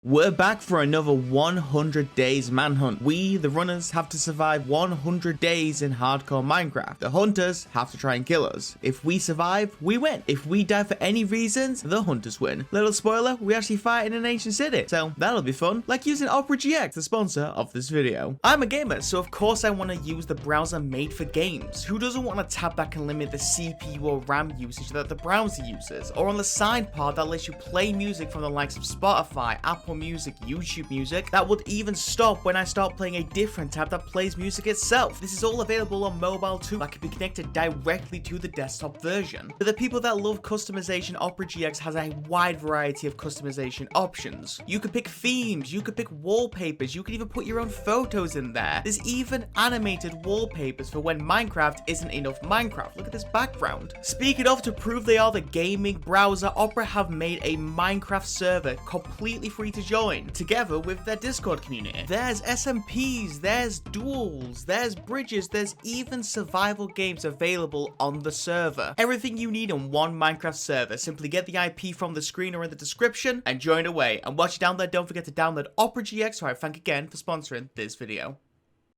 We're back for another 100 days manhunt. We, the runners, have to survive 100 days in hardcore Minecraft. The hunters have to try and kill us. If we survive, we win. If we die for any reasons, the hunters win. Little spoiler, we actually fight in an ancient city, so that'll be fun. Like using Opera GX, the sponsor of this video. I'm a gamer, so of course I want to use the browser made for games. Who doesn't want a tab that can limit the CPU or RAM usage that the browser uses? Or on the sidebar that lets you play music from the likes of Spotify, Apple Music, YouTube Music, that would even stop when I start playing a different tab that plays music itself. This is all available on mobile too, that can be connected directly to the desktop version. For the people that love customization, Opera GX has a wide variety of customization options. You could pick themes, you could pick wallpapers, you could even put your own photos in there. There's even animated wallpapers for when Minecraft isn't enough Minecraft. Look at this background. Speaking of, to prove they are the gaming browser, Opera have made a Minecraft server completely free to join, together with their Discord community. There's SMPs, there's duels, there's bridges, there's even survival games available on the server. Everything you need in one Minecraft server. Simply get the IP from the screen or in the description and join away. And once you download, don't forget to download Opera GX, who I thank again for sponsoring this video.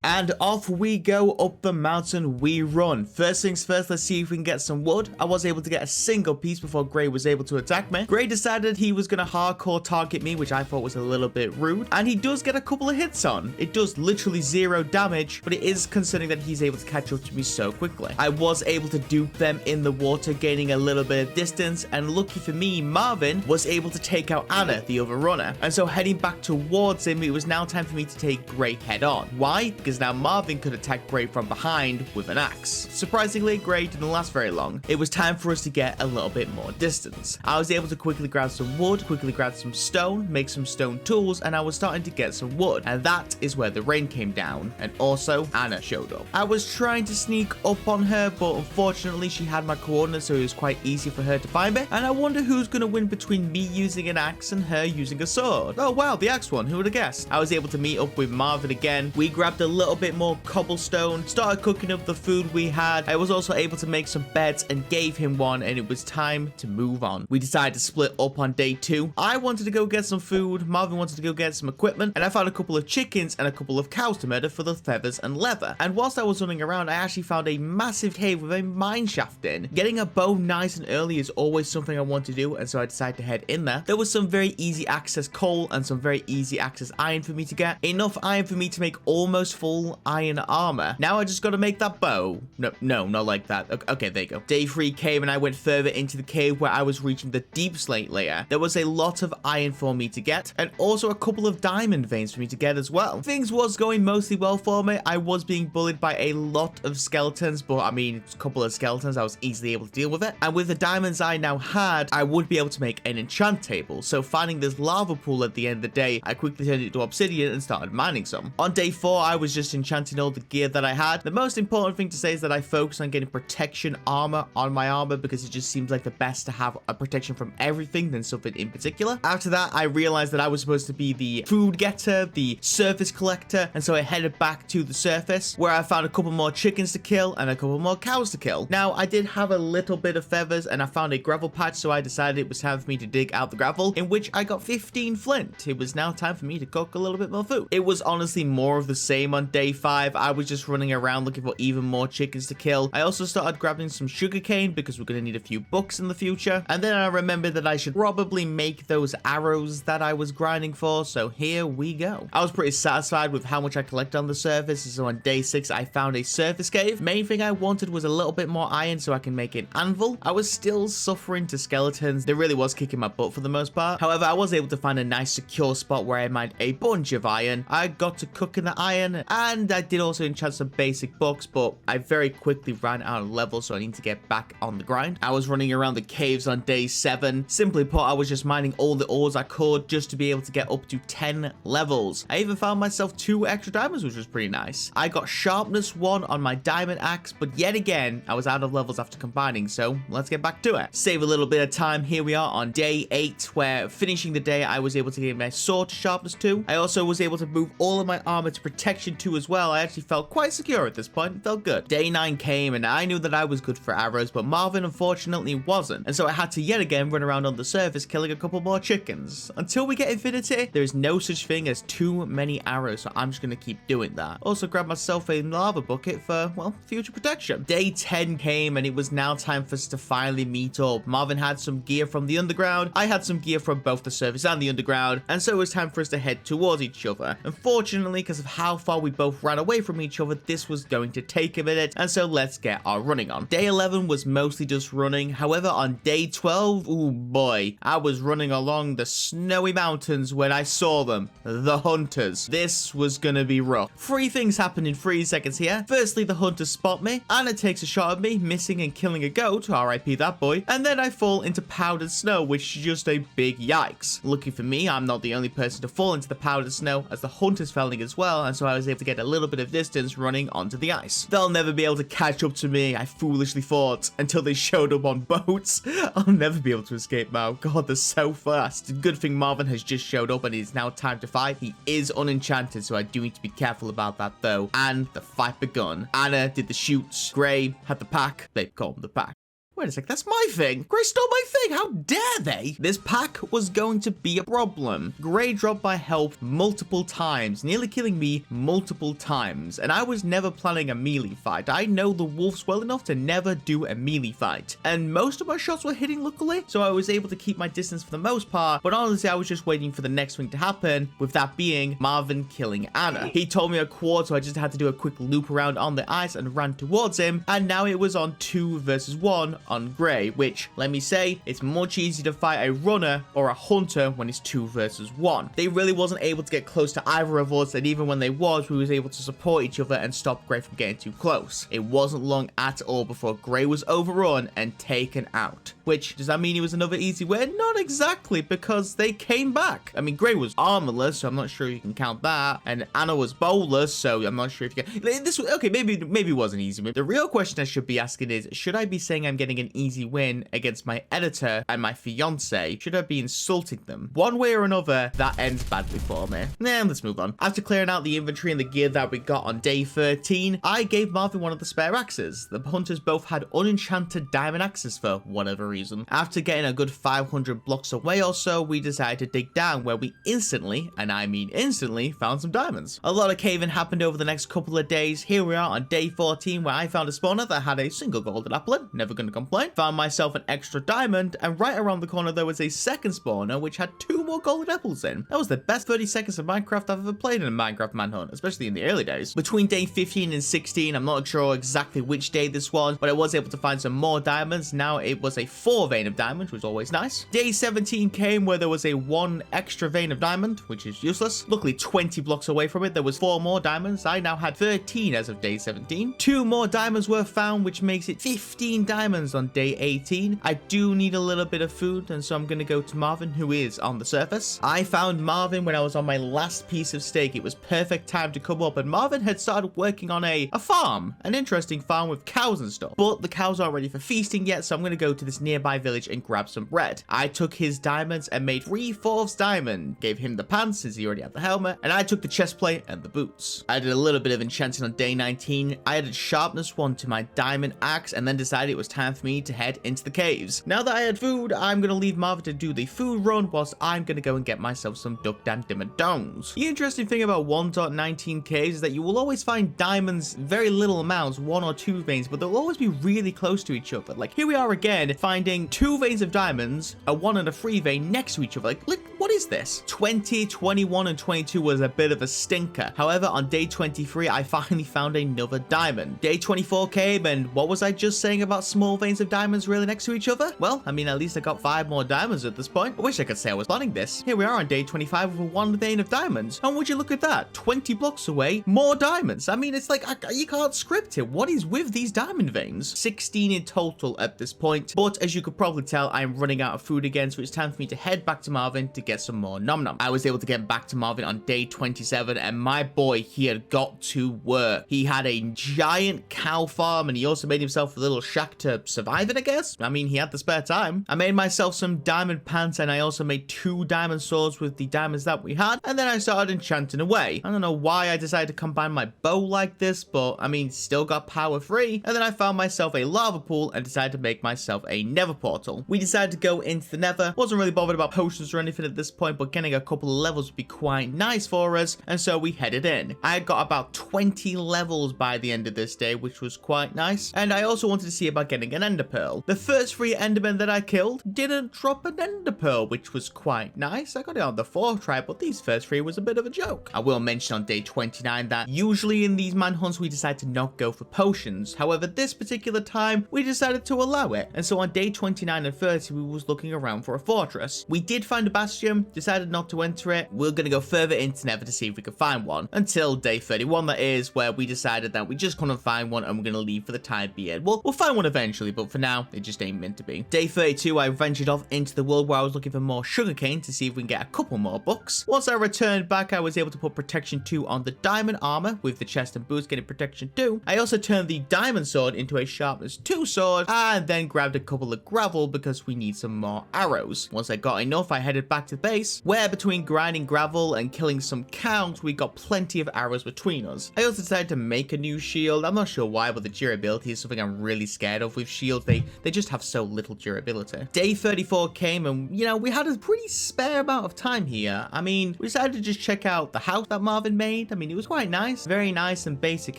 And off we go up the mountain we run. First things first, let's see if we can get some wood. I was able to get a single piece before Gray was able to attack me. Gray decided he was going to hardcore target me, which I thought was a little bit rude. And he does get a couple of hits on. It does literally 0 damage, but it is concerning that he's able to catch up to me so quickly. I was able to dupe them in the water, gaining a little bit of distance. And lucky for me, Marvin was able to take out Anna, the other runner. And so heading back towards him, it was now time for me to take Gray head on. Why? Because now Marvin could attack Gray from behind with an axe. Surprisingly, Gray didn't last very long. It was time for us to get a little bit more distance. I was able to quickly grab some wood, quickly grab some stone, make some stone tools, and I was starting to get some wood. And that is where the rain came down, and also Anna showed up. I was trying to sneak up on her, but unfortunately she had my coordinates, so it was quite easy for her to find me. And I wonder who's going to win between me using an axe and her using a sword. Oh wow, the axe won. Who would have guessed? I was able to meet up with Marvin again. We grabbed a little bit more cobblestone, started cooking up the food we had. I was also able to make some beds and gave him one, and it was time to move on. We decided to split up on day 2. I wanted to go get some food, Marvin wanted to go get some equipment, and I found a couple of chickens and a couple of cows to murder for the feathers and leather. And whilst I was running around, I actually found a massive cave with a mine shaft in. Getting a bow nice and early is always something I want to do, and so I decided to head in there. There was some very easy access coal and some very easy access iron for me to get. Enough iron for me to make almost full iron armor. Now I just got to make that bow. No, not like that. Okay, there you go. Day 3 came and I went further into the cave where I was reaching the deep slate layer. There was a lot of iron for me to get, and also a couple of diamond veins for me to get as well. Things was going mostly well for me. I was being bullied by a lot of skeletons, but I mean, a couple of skeletons, I was easily able to deal with it. And with the diamonds I now had, I would be able to make an enchant table. So finding this lava pool at the end of the day, I quickly turned it into obsidian and started mining some. On day 4, I was just enchanting all the gear that I had. The most important thing to say is that I focused on getting protection armor on my armor because it just seems like the best to have a protection from everything than something in particular. After that, I realized that I was supposed to be the food getter, the surface collector, and so I headed back to the surface where I found a couple more chickens to kill and a couple more cows to kill. Now, I did have a little bit of feathers and I found a gravel patch, so I decided it was time for me to dig out the gravel, in which I got 15 flint. It was now time for me to cook a little bit more food. It was honestly more of the same on day 5. I was just running around looking for even more chickens to kill. I also started grabbing some sugarcane because we're going to need a few books in the future. And then I remembered that I should probably make those arrows that I was grinding for. So here we go. I was pretty satisfied with how much I collected on the surface. So on day 6, I found a surface cave. Main thing I wanted was a little bit more iron so I can make an anvil. I was still suffering to skeletons. They really was kicking my butt for the most part. However, I was able to find a nice secure spot where I mined a bunch of iron. I got to cooking the iron, and I did also enchant some basic books, but I very quickly ran out of levels, so I need to get back on the grind. I was running around the caves on day 7. Simply put, I was just mining all the ores I could just to be able to get up to 10 levels. I even found myself 2 extra diamonds, which was pretty nice. I got sharpness 1 on my diamond axe, but yet again, I was out of levels after combining, so let's get back to it. Save a little bit of time. Here we are on day 8, where finishing the day, I was able to get my sword to sharpness 2. I also was able to move all of my armor to protection 2 as well, I actually felt quite secure at this point. It felt good. Day 9 came and I knew that I was good for arrows, but Marvin unfortunately wasn't. And so I had to yet again run around on the surface killing a couple more chickens. Until we get infinity, there is no such thing as too many arrows, so I'm just going to keep doing that. Also grab myself a lava bucket for, well, future protection. Day 10 came and it was now time for us to finally meet up. Marvin had some gear from the underground. I had some gear from both the surface and the underground. And so it was time for us to head towards each other. Unfortunately, because of how far we both ran away from each other, this was going to take a minute. And so let's get our running on. Day 11 was mostly just running. However, on day 12, oh boy, I was running along the snowy mountains when I saw them. The hunters. This was gonna be rough. 3 things happened in 3 seconds here. Firstly, the hunters spot me. Anna takes a shot at me, missing and killing a goat. RIP that boy. And then I fall into powdered snow, which is just a big yikes. Lucky for me, I'm not the only person to fall into the powdered snow, as the hunters fell in as well, and so I was able to get a little bit of distance running onto the ice. They'll never be able to catch up to me, I foolishly thought, until they showed up on boats. I'll never be able to escape now. God, they're so fast. Good thing Marvin has just showed up and it's now time to fight. He is unenchanted, so I do need to be careful about that though. And the fight begun. Anna did the shoots. Gray had the pack. They called him the pack. Wait a sec, that's my thing. Gray stole my thing. How dare they? This pack was going to be a problem. Gray dropped my health multiple times, nearly killing me multiple times. And I was never planning a melee fight. I know the wolves well enough to never do a melee fight. And most of my shots were hitting luckily, so I was able to keep my distance for the most part. But honestly, I was just waiting for the next thing to happen, with that being Marvin killing Anna. He told me a quad, so I just had to do a quick loop around on the ice and ran towards him. And now it was on 2 versus 1 on Gray, which, let me say, it's much easier to fight a runner or a hunter when it's 2 versus 1. They really wasn't able to get close to either of us, and even when they was, we was able to support each other and stop Gray from getting too close. It wasn't long at all before Gray was overrun and taken out. Which, does that mean he was another easy win? Not exactly, because they came back. I mean, Gray was armorless, so I'm not sure you can count that, and Anna was bowless, so I'm not sure if you can. This was okay. Maybe it was an easy win. The real question I should be asking is, should I be saying I'm getting an easy win against my editor and my fiance? Should I be insulting them? One way or another, that ends badly for me. Nah, let's move on. After clearing out the inventory and the gear that we got on day 13, I gave Marvin one of the spare axes. The hunters both had unenchanted diamond axes for whatever reason. After getting a good 500 blocks away or so, we decided to dig down, where we instantly, and I mean instantly, found some diamonds. A lot of caving happened over the next couple of days. Here we are on day 14, where I found a spawner that had a single golden apple in. Never gonna complain. Found myself an extra diamond, and right around the corner there was a second spawner which had 2 more golden apples in. That was the best 30 seconds of Minecraft I've ever played in a Minecraft Manhunt, especially in the early days. Between day 15 and 16, I'm not sure exactly which day this was, but I was able to find some more diamonds. Now it was a 4 vein of diamond, which was always nice. Day 17 came, where there was a 1 extra vein of diamond, which is useless. Luckily 20 blocks away from it there was 4 more diamonds. I now had 13 as of day 17. 2 more diamonds were found, which makes it 15 diamonds on day 18. I do need a little bit of food, and so I'm gonna go to Marvin, who is on the surface. I found Marvin when I was on my last piece of steak. It was perfect time to come up, and Marvin had started working on a farm, an interesting farm with cows and stuff. But the cows aren't ready for feasting yet, so I'm gonna go to this nearby village and grab some bread. I took his diamonds and made 3/4 diamond, gave him the pants since he already had the helmet, and I took the chest plate and the boots. I did a little bit of enchanting on day 19. I added sharpness 1 to my diamond axe, and then decided it was time for me to head into the caves. Now that I had food, I'm gonna leave Marvin to do the food run, whilst I'm gonna go and get myself some duck dan dimmadongs. The interesting thing about 1.19 caves is that you will always find diamonds, very little amounts, 1 or 2 veins, but they'll always be really close to each other. Like, here we are again, finding 2 veins of diamonds, a 1 and a 3 vein next to each other. Like, what is this? 20, 21, and 22 was a bit of a stinker. However, on day 23, I finally found another diamond. Day 24 came, and what was I just saying about small veins of diamonds really next to each other? Well, I mean, at least I got 5 more diamonds at this point. I wish I could say I was planning this. Here we are on day 25 with 1 vein of diamonds. And would you look at that? 20 blocks away, more diamonds. I mean, it's like, you can't script it. What is with these diamond veins? 16 in total at this point. But as you could probably tell, I'm running out of food again, so it's time for me to head back to Marvin to get some more nom nom. I was able to get back to Marvin on day 27, and my boy, he had got to work. He had a giant cow farm, and he also made himself a little shack to survive surviving, I guess. I mean, he had the spare time. I made myself some diamond pants, and I also made 2 diamond swords with the diamonds that we had, and then I started enchanting away. I don't know why I decided to combine my bow like this, but I mean, still got power 3, and then I found myself a lava pool and decided to make myself a nether portal. We decided to go into the nether. Wasn't really bothered about potions or anything at this point, but getting a couple of levels would be quite nice for us, and so we headed in. I had got about 20 levels by the end of this day, which was quite nice, and I also wanted to see about getting an ender pearl. The first 3 endermen that I killed didn't drop an ender pearl, which was quite nice. I got it on the 4th try, but these first 3 was a bit of a joke. I will mention on day 29 that usually in these manhunts we decide to not go for potions. However, this particular time we decided to allow it, and so on day 29 and 30 we was looking around for a fortress. We did find a bastion, decided not to enter it. We're gonna go further into Nether to see if we can find one, until day 31 that is, where we decided that we just couldn't find one and we're gonna leave for the time being. We'll find one eventually, but for now it just ain't meant to be. Day 32 I ventured off into the world where I was looking for more sugarcane to see if we can get a couple more books. Once I returned back, I was able to put protection 2 on the diamond armor with the chest and boots getting protection 2. I also turned the diamond sword into a sharpness 2 sword, and then grabbed a couple of gravel because we need some more arrows. Once I got enough, I headed back to the base, where between grinding gravel and killing some cows, we got plenty of arrows between us. I also decided to make a new shield. I'm not sure why, but the durability is something I'm really scared of with shields. They just have so little durability. Day 34 came, and you know, we had a pretty spare amount of time here. I mean, we decided to just check out the house that Marvin made. I mean, it was quite nice. Very nice and basic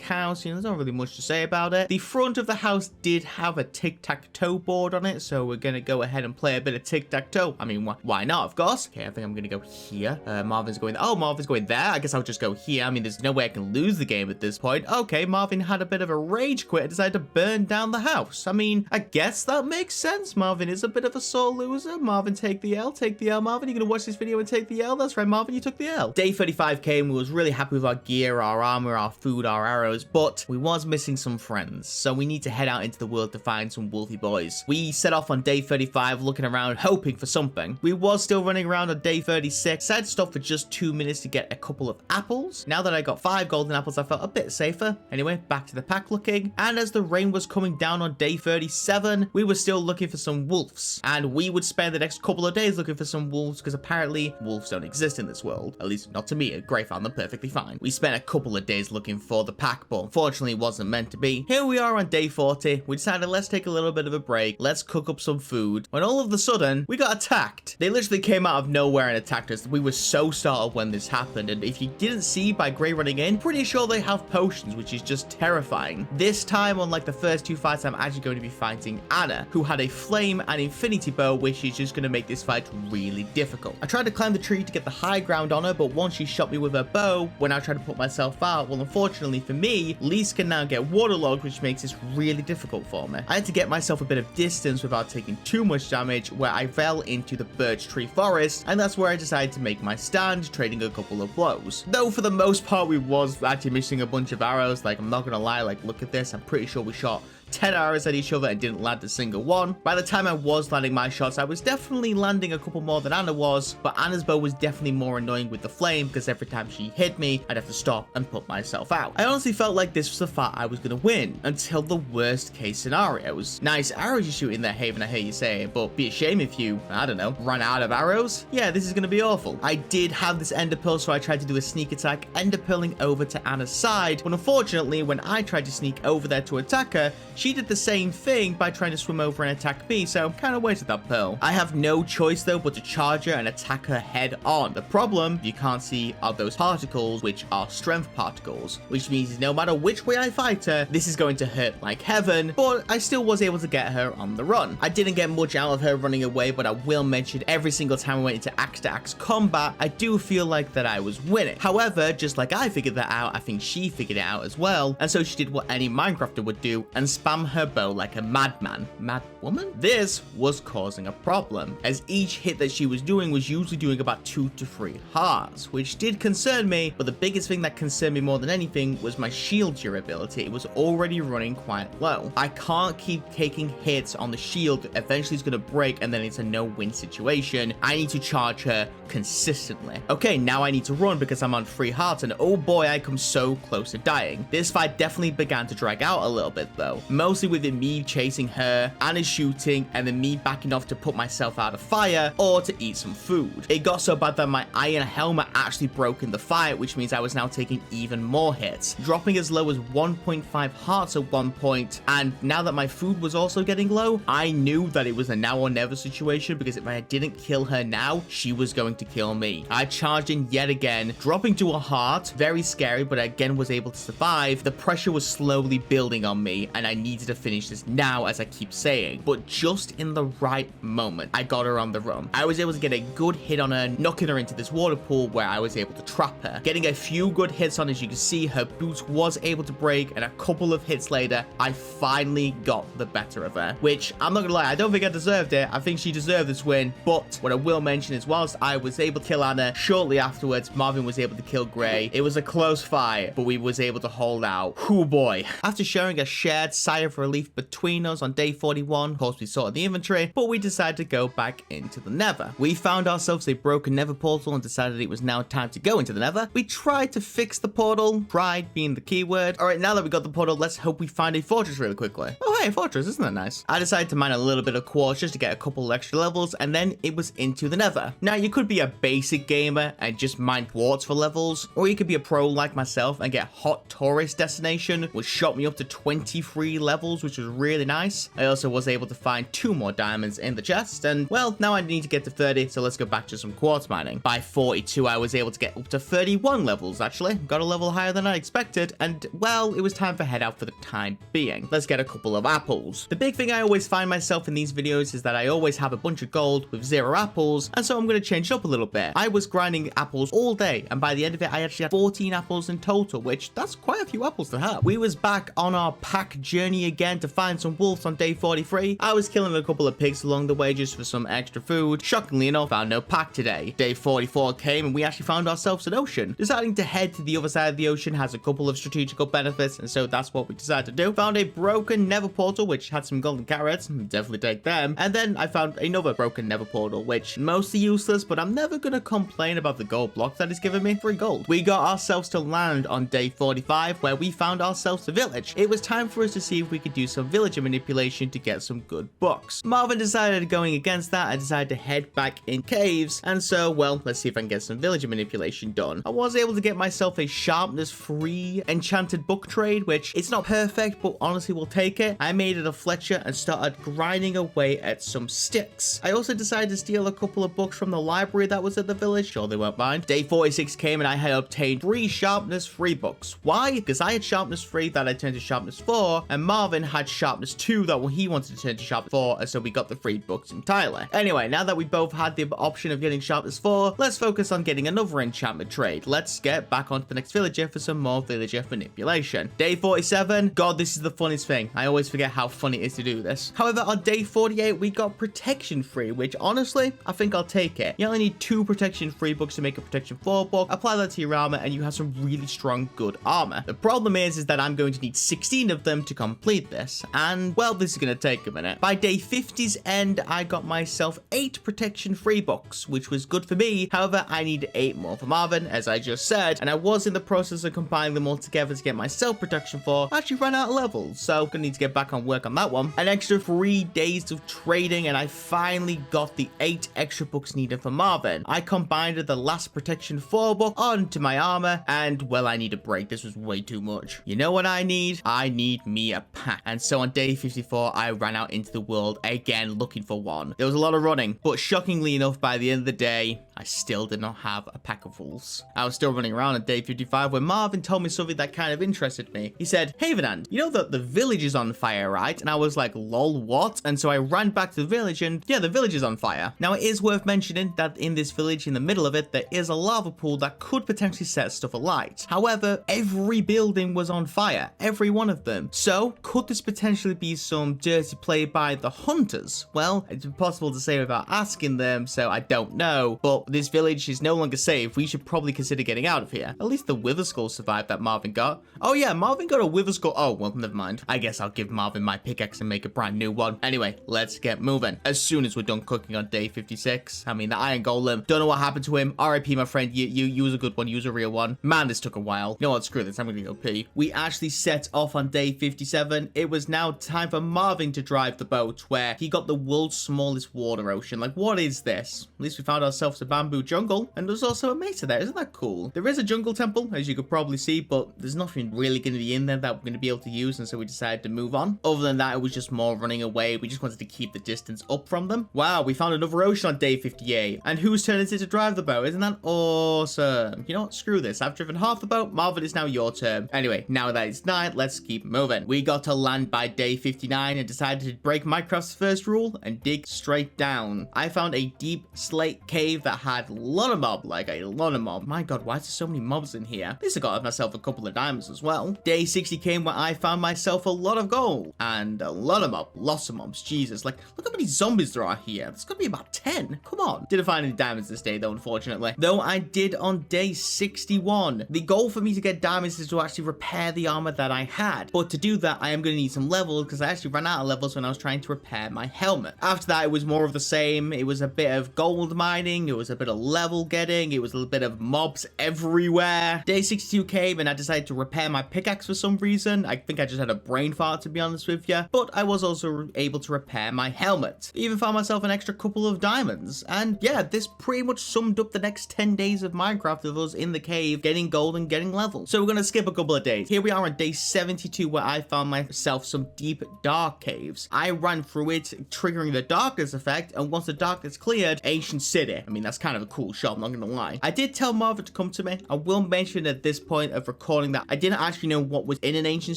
house. You know, there's not really much to say about it. The front of the house did have a tic-tac-toe board on it, so we're gonna go ahead and play a bit of tic-tac-toe. I mean, why not, of course. Okay, I think I'm gonna go here. Marvin's going, oh, Marvin's going there. I guess I'll just go here. I mean, there's no way I can lose the game at this point. Okay, Marvin had a bit of a rage quit and decided to burn down the house. I mean, I guess that makes sense. Marvin is a bit of a sore loser. Marvin, take the L, Marvin. You're gonna watch this video and take the L? That's right, Marvin, you took the L. Day 35 came. We was really happy with our gear, our armor, our food, our arrows, but we was missing some friends, so we need to head out into the world to find some wolfy boys. We set off on day 35 looking around hoping for something. We was still running around on day 36. I had to stop for just 2 minutes to get a couple of apples. Now that I got 5 golden apples, I felt a bit safer. Anyway, back to the pack looking, and as the rain was coming down on day 37, we were still looking for some wolves, and we would spend the next couple of days looking for some wolves because apparently wolves don't exist in this world, at least not to me. Gray found them perfectly fine. We spent a couple of days looking for the pack, but unfortunately it wasn't meant to be. Here we are on day 40. We decided let's take a little bit of a break, let's cook up some food, when all of a sudden we got attacked. They literally came out of nowhere and attacked us. We were so startled when this happened, and if you didn't see by Gray running in, pretty sure they have potions, which is just terrifying. This time, unlike the first 2 fights, I'm actually going to be fighting Anna, who had a flame and infinity bow, which is just going to make this fight really difficult. I tried to climb the tree to get the high ground on her, but once she shot me with her bow, when I tried to put myself out, well, unfortunately for me, Lise can now get waterlogged, which makes this really difficult for me. I had to get myself a bit of distance without taking too much damage, where I fell into the birch tree forest, and that's where I decided to make my stand, trading a couple of blows. Though for the most part, we was actually missing a bunch of arrows. Like, I'm not gonna lie, like, look at this. I'm pretty sure we shot 10 arrows at each other and didn't land a single one. By the time I was landing my shots, I was definitely landing a couple more than Anna was, but Anna's bow was definitely more annoying with the flame because every time she hit me, I'd have to stop and put myself out. I honestly felt like this was the fight I was going to win until the worst case scenarios. Nice arrows you shoot in there, Haven, I hear you say, but be a shame if you, I don't know, run out of arrows. Yeah, this is going to be awful. I did have this ender pearl, so I tried to do a sneak attack, ender pearling over to Anna's side, but unfortunately, when I tried to sneak over there to attack her, she did the same thing by trying to swim over and attack me, so kind of wasted that pearl. I have no choice though but to charge her and attack her head on. The problem you can't see are those particles, which are strength particles, which means no matter which way I fight her, this is going to hurt like heaven, but I still was able to get her on the run. I didn't get much out of her running away, but I will mention every single time I went into axe-to-axe combat, I do feel like that I was winning. However, just like I figured that out, I think she figured it out as well, and so she did what any Minecrafter would do and spam her bow like a madman. Mad woman? This was causing a problem, as each hit that she was doing was usually doing about 2 to 3 hearts, which did concern me, but the biggest thing that concerned me more than anything was my shield durability. It was already running quite low. I can't keep taking hits on the shield. Eventually it's going to break, and then it's a no-win situation. I need to charge her consistently. Okay, now I need to run because I'm on 3 hearts, and oh boy, I come so close to dying. This fight definitely began to drag out a little bit though. mostly with me chasing her, Anna shooting, and then me backing off to put myself out of fire or to eat some food. It got so bad that my iron helmet actually broke in the fight, which means I was now taking even more hits, dropping as low as 1.5 hearts at one point. And now that my food was also getting low, I knew that it was a now or never situation, because if I didn't kill her now, she was going to kill me. I charged in yet again, dropping to a heart. Very scary, but I again was able to survive. The pressure was slowly building on me, and I needed to finish this now, as I keep saying. But just in the right moment, I got her on the run. I was able to get a good hit on her, knocking her into this water pool where I was able to trap her. Getting a few good hits on, as you can see, her boots was able to break, and a couple of hits later, I finally got the better of her, which I'm not gonna lie, I don't think I deserved it. I think she deserved this win, but what I will mention is whilst I was able to kill Anna, shortly afterwards, Marvin was able to kill Gray. It was a close fight, but we was able to hold out. Oh boy. After sharing a shared sigh of relief between us on day 41, of course we sorted the inventory, but we decided to go back into the Nether. We found ourselves a broken Nether portal and decided it was now time to go into the Nether. We tried to fix the portal, tried being the keyword. All right, now that we got the portal, let's hope we find a fortress really quickly. Oh hey, a fortress, isn't that nice? I decided to mine a little bit of quartz just to get a couple extra levels, and then it was into the Nether. Now you could be a basic gamer and just mine quartz for levels, or you could be a pro like myself and get hot tourist destination, which shot me up to 23 levels, which was really nice. I also was able to find 2 more diamonds in the chest, and well, now I need to get to 30, so let's go back to some quartz mining. By 42, I was able to get up to 31 levels, actually. Got a level higher than I expected, and well, it was time for head out for the time being. Let's get a couple of apples. The big thing I always find myself in these videos is that I always have a bunch of gold with 0 apples, and so I'm going to change it up a little bit. I was grinding apples all day, and by the end of it, I actually had 14 apples in total, which that's quite a few apples to have. We was back on our pack journey again to find some wolves on day 43. I was killing a couple of pigs along the way just for some extra food. Shockingly enough, found no pack today. Day 44 came and we actually found ourselves an ocean. Deciding to head to the other side of the ocean has a couple of strategical benefits, and so that's what we decided to do. Found a broken Nether portal, which had some golden carrots. Definitely take them. And then I found another broken Nether portal, which mostly useless, but I'm never gonna complain about the gold block that it's given me. 3 gold. We got ourselves to land on day 45, where we found ourselves a village. It was time for us to see if we could do some villager manipulation to get some good bucks. Marvin decided going against that. I decided to head back in caves, and so, well, let's see if I can get some villager manipulation done. I was able to get myself a sharpness 3 enchanted book trade, which it's not perfect, but honestly we'll take it. I made it a Fletcher and started grinding away at some sticks. I also decided to steal a couple of books from the library that was at the village. Sure, they won't mind. Day 46 came and I had obtained 3 sharpness 3 books. Why? Because I had sharpness 3 that I turned to sharpness 4, and Marvin had sharpness 2 that he wanted to turn to sharpness 4, and so we got the 3 books entirely. Anyway, now that we both had the option of getting sharpness 4, let's focus on getting another enchantment trade. Let's get back onto the next villager for some more villager manipulation. Day 47, God, this is the funniest thing. I always forget how fun it is to do this. However, on day 48, we got protection 3, which honestly, I think I'll take it. You only need 2 protection 3 books to make a protection 4 book. Apply that to your armor, and you have some really strong, good armor. The problem is that I'm going to need 16 of them to complete this, and well, this is going to take a minute. By day 50's end, I got myself 8 protection 3 books, which was good for me. However, I need 8 more for Marvin, as I just said, and I was in the process of combining them all together to get myself protection 4. I actually ran out of levels, so gonna need to get back on work on that one. An extra 3 days of trading, and I finally got the 8 extra books needed for Marvin. I combined the last protection 4 book onto my armor, and well, I need a break. This was way too much. You know what I need? I need me a pack. And so on day 54, I ran out into the world again looking for one. There was a lot of running, but shockingly enough, by the end of the day, I still did not have a pack of wolves. I was still running around on day 55 when Marvin told me something that kind of interested me. He said, Havenhand, you know that the village is on fire, right? And I was like, lol, what? And so I ran back to the village, and yeah, the village is on fire. Now, it is worth mentioning that in this village, in the middle of it, there is a lava pool that could potentially set stuff alight. However, every building was on fire, every one of them. So, could this potentially be some dirty play by the hunters? Well, it's impossible to say without asking them, so I don't know. But but this village is no longer safe. We should probably consider getting out of here. At least the wither skull survived that Marvin got. Oh yeah, Marvin got a wither skull. Oh, well, never mind. I guess I'll give Marvin my pickaxe and make a brand new one. Anyway, let's get moving. As soon as we're done cooking on day 56, I mean, the iron golem, don't know what happened to him. RIP, my friend, you was a good one. You was a real one. Man, this took a while. You know what, screw this. I'm gonna go pee. We actually set off on day 57. It was now time for Marvin to drive the boat, where he got the world's smallest water ocean. Like, what is this? At least we found ourselves a bamboo jungle, and there's also a mesa there. Isn't that cool? There is a jungle temple, as you could probably see, but there's nothing really going to be in there that we're going to be able to use, and so we decided to move on. Other than that, it was just more running away. We just wanted to keep the distance up from them. Wow, we found another ocean on day 58. And whose turn is it to drive the boat? Isn't that awesome? You know what? Screw this. I've driven half the boat. Marvin, it's now your turn. Anyway, now that it's night, let's keep moving. We got to land by day 59 and decided to break Minecraft's first rule and dig straight down. I found a deep slate cave that had a lot of mob, like a lot of mob. My god, why is there so many mobs in here? At least I got myself a couple of diamonds as well. Day 60 came where I found myself a lot of gold and a lot of mob, lots of mobs. Jesus, like, look how many zombies there are here. There's gonna be about 10. Come on. Didn't find any diamonds this day though, unfortunately. Though I did on day 61. The goal for me to get diamonds is to actually repair the armor that I had. But to do that, I am gonna need some levels because I actually ran out of levels when I was trying to repair my helmet. After that, it was more of the same. It was a bit of gold mining. It was a bit of level getting. It was a little bit of mobs everywhere. Day 62 came and I decided to repair my pickaxe for some reason. I think I just had a brain fart, to be honest with you. But I was also able to repair my helmet. Even found myself an extra couple of diamonds. And yeah, this pretty much summed up the next 10 days of Minecraft of us in the cave, getting gold and getting levels. So we're going to skip a couple of days. Here we are on day 72 where I found myself some deep dark caves. I ran through it, triggering the darkness effect, and once the darkness cleared, Ancient City. I mean, that's kind of a cool shot, I'm not gonna lie. I did tell Marvin to come to me. I will mention at this point of recording that I didn't actually know what was in an Ancient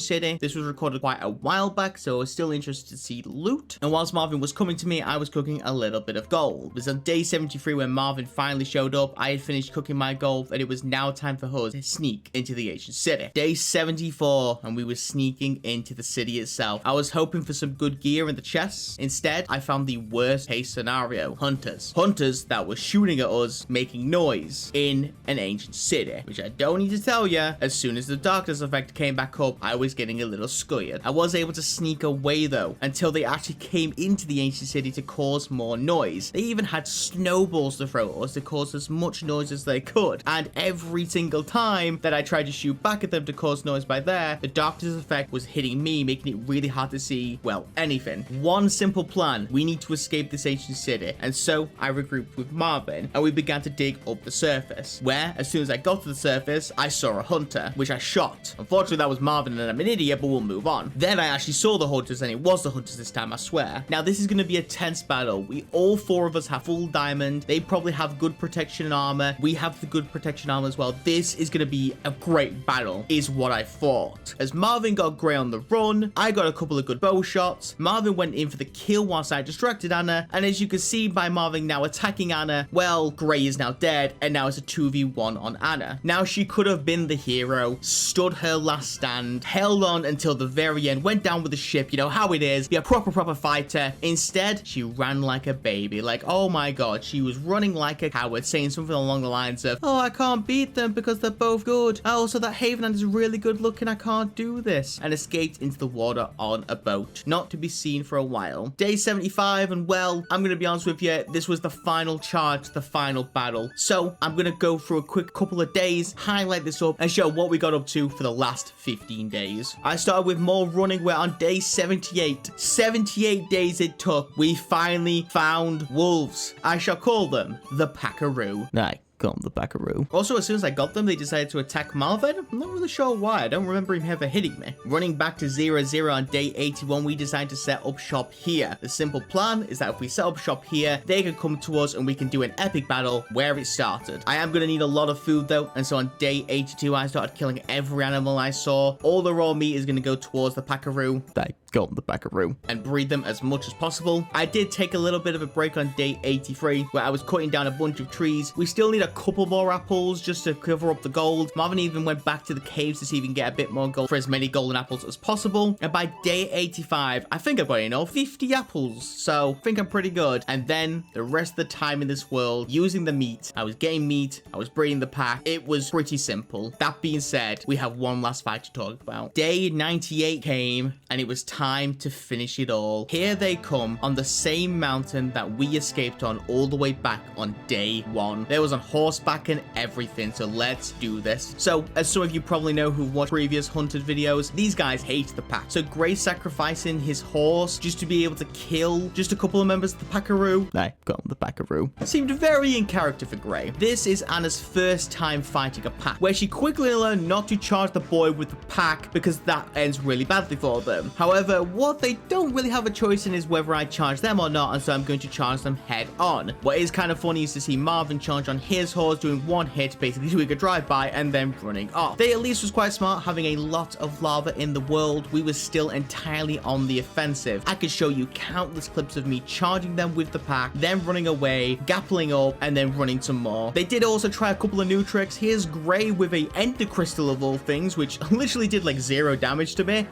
City. This was recorded quite a while back, so I was still interested to see the loot. And whilst Marvin was coming to me, I was cooking a little bit of gold. It was on day 73 when Marvin finally showed up. I had finished cooking my gold, and it was now time for us to sneak into the Ancient City. Day 74, and we were sneaking into the city itself. I was hoping for some good gear in the chests. Instead, I found the worst case scenario. Hunters. Hunters that were shooting at us, making noise in an ancient city, which I don't need to tell you, as soon as the darkness effect came back up, I was getting a little scared. I was able to sneak away though, until they actually came into the ancient city to cause more noise. They even had snowballs to throw at us to cause as much noise as they could, and every single time that I tried to shoot back at them to cause noise by there, the darkness effect was hitting me, making it really hard to see, well, anything. One simple plan: we need to escape this ancient city. And so I regrouped with Marvin and we began to dig up the surface, where as soon as I got to the surface, I saw a hunter, which I shot. Unfortunately, that was Marvin and I'm an idiot, but we'll move on. Then I actually saw the hunters, and it was the hunters this time, I swear. Now this is going to be a tense battle. All four of us have full diamond. They probably have good protection and armor. We have the good protection armor as well. This is going to be a great battle, is what I thought. As Marvin got Grey on the run, I got a couple of good bow shots. Marvin went in for the kill whilst I distracted Anna, and as you can see by Marvin now attacking Anna, well, Grey is now dead, and now it's a 2v1 on Anna. Now she could have been the hero, stood her last stand, held on until the very end, went down with the ship, you know how it is, be a proper fighter. Instead, she ran like a baby. Like, oh my god, she was running like a coward, saying something along the lines of, oh, I can't beat them because they're both good. Oh, so that Havenhand is really good looking, I can't do this. And escaped into the water on a boat, not to be seen for a while. Day 75, and well, I'm gonna be honest with you, this was the final charge, the final battle. So I'm gonna go through a quick couple of days, highlight this up, and show what we got up to for the last 15 days. I started with more running, where on day 78 days it took, we finally found wolves. I shall call them the Packaroo. Right. Call them the Packaroo. Also, as soon as I got them, they decided to attack Marvin. I'm not really sure why. I don't remember him ever hitting me. Running back to 0-0 on day 81, we decided to set up shop here. The simple plan is that if we set up shop here, they can come to us and we can do an epic battle where it started. I am going to need a lot of food though, and so on day 82, I started killing every animal I saw. All the raw meat is going to go towards the Packaroo. go on the buckaroo and breed them as much as possible. I did take a little bit of a break on day 83 where I was cutting down a bunch of trees. We still need a couple more apples just to cover up the gold. Marvin even went back to the caves to see if he can get a bit more gold for as many golden apples as possible. And by day 85, I think I've got, 50 apples. So I think I'm pretty good. And then the rest of the time in this world, using the meat, I was getting meat, I was breeding the pack. It was pretty simple. That being said, we have one last fight to talk about. Day 98 came and it was time to finish it all. Here they come on the same mountain that we escaped on all the way back on day 1. There was on horseback and everything, so let's do this. So as some of you probably know who watched previous Hunted videos, these guys hate the pack. So Gray sacrificing his horse just to be able to kill just a couple of members of the packaroo. I got on the packaroo. Seemed very in character for Gray. This is Anna's first time fighting a pack, where she quickly learned not to charge the boy with the pack because that ends really badly for them. However, what they don't really have a choice in is whether I charge them or not, and so I'm going to charge them head on. What is kind of funny is to see Marvin charge on his horse, doing one hit, basically doing a drive-by and then running off. They at least was quite smart, having a lot of lava in the world. We were still entirely on the offensive. I could show you countless clips of me charging them with the pack, then running away, gappling up, and then running some more. They did also try a couple of new tricks. Here's Gray with a ender crystal of all things, which literally did like 0 damage to me.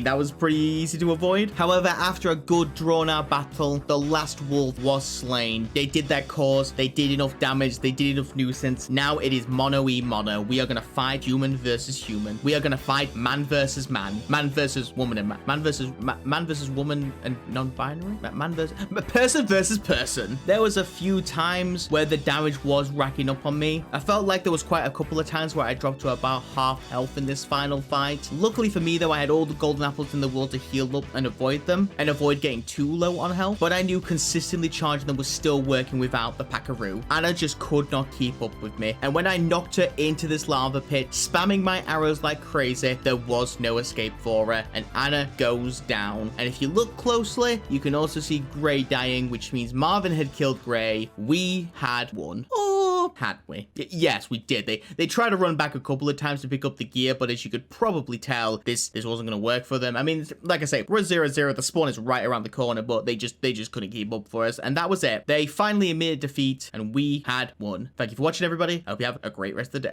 That was pretty easy to avoid. However, after a good drawn out battle, the last wolf was slain. They did their cause, they did enough damage, they did enough nuisance. Now it is mono e mono. We are gonna fight human versus human. We are gonna fight man versus man. Man versus woman and man. Man versus woman and non-binary. Person versus person. There was a few times where the damage was racking up on me. I felt like there was quite a couple of times where I dropped to about half health in this final fight. Luckily for me though, I had all the golden apples in the world to heal up and avoid them and avoid getting too low on health, but I knew consistently charging them was still working without the packaroo. Anna just could not keep up with me, and when I knocked her into this lava pit, spamming my arrows like crazy, there was no escape for her, and Anna goes down. And if you look closely, you can also see Gray dying, which means Marvin had killed Gray. We had won. Oh, had we? Yes, we did. They tried to run back a couple of times to pick up the gear, but as you could probably tell, this wasn't going to work for them. I mean, like I say, we're 0-0. The spawn is right around the corner, but they just couldn't keep up for us, and that was it. They finally admitted defeat, and we had won. Thank you for watching, everybody. I hope you have a great rest of the day.